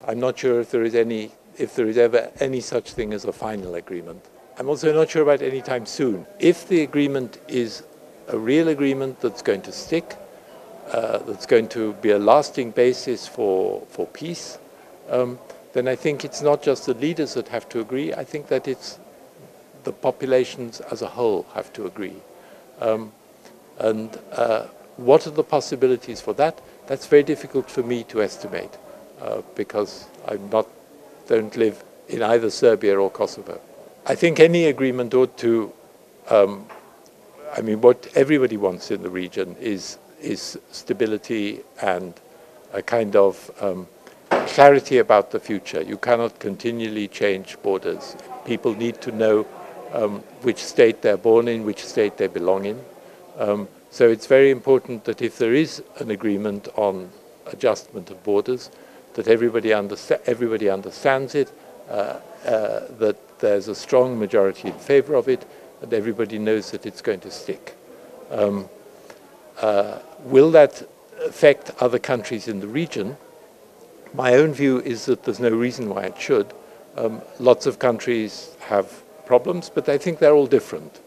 I'm not sure if there is ever any such thing as a final agreement. I'm also not sure about any time soon. If the agreement is a real agreement that's going to stick, that's going to be a lasting basis for peace, then I think it's not just the leaders that have to agree. I think that it's the populations as a whole have to agree. What are the possibilities for that? That's very difficult for me to estimate because I don't live in either Serbia or Kosovo. I think any agreement ought to, what everybody wants in the region is stability and a kind of clarity about the future. You cannot continually change borders. People need to know which state they're born in, which state they belong in. So it's very important that if there is an agreement on adjustment of borders, that everybody understands it, that there's a strong majority in favor of it, and everybody knows that it's going to stick. Will that affect other countries in the region? My own view is that there's no reason why it should. Lots of countries have problems, but I think they're all different.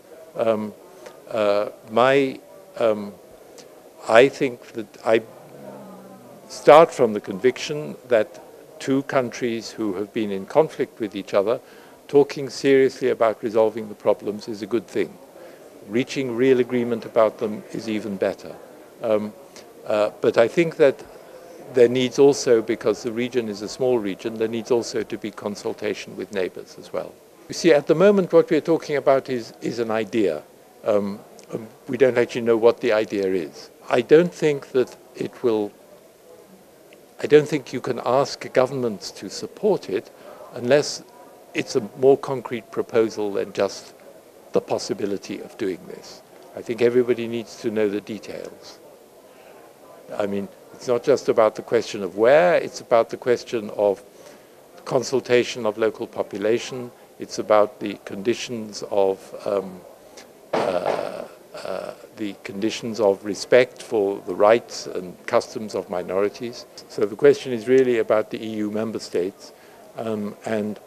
I think that I start from the conviction that two countries who have been in conflict with each other, talking seriously about resolving the problems is a good thing. Reaching real agreement about them is even better. But I think that there needs also, because the region is a small region, there needs also to be consultation with neighbors as well. You see, at the moment what we're talking about is an idea. We don't actually know what the idea is. I don't think you can ask governments to support it unless it's a more concrete proposal than just the possibility of doing this. I think everybody needs to know the details. I mean, it's not just about the question of where, it's about the question of consultation of local population, it's about the conditions of respect for the rights and customs of minorities. So the question is really about the EU member states, and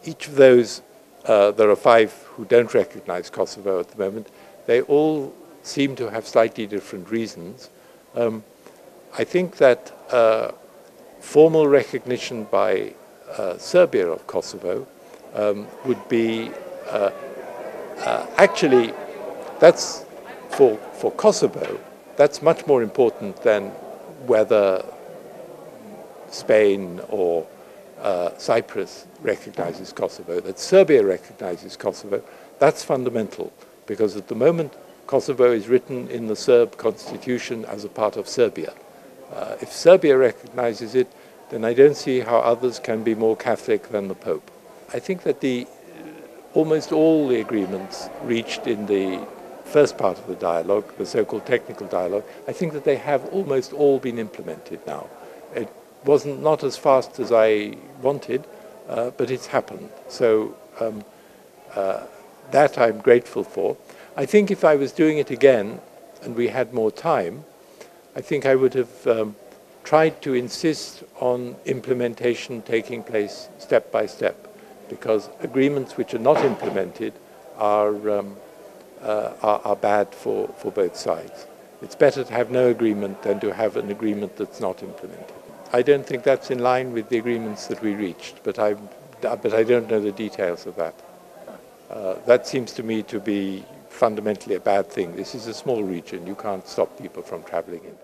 each of those, there are 5 who don't recognize Kosovo at the moment. They all seem to have slightly different reasons. I think that formal recognition by Serbia of Kosovo would be actually, that's for Kosovo, that's much more important than whether Spain or Cyprus recognizes Kosovo. That Serbia recognizes Kosovo, that's fundamental, because at the moment Kosovo is written in the Serb constitution as a part of Serbia. If Serbia recognizes it, then I don't see how others can be more Catholic than the Pope. I think that almost all the agreements reached in the first part of the dialogue, the so-called technical dialogue, I think that they have almost all been implemented now. It wasn't not as fast as I wanted, but it's happened. So that I'm grateful for. I think if I was doing it again and we had more time, I think I would have tried to insist on implementation taking place step by step, because agreements which are not implemented are bad for both sides. It's better to have no agreement than to have an agreement that's not implemented. I don't think that's in line with the agreements that we reached, but I don't know the details of that. That seems to me to be fundamentally a bad thing. This is a small region. You can't stop people from traveling in.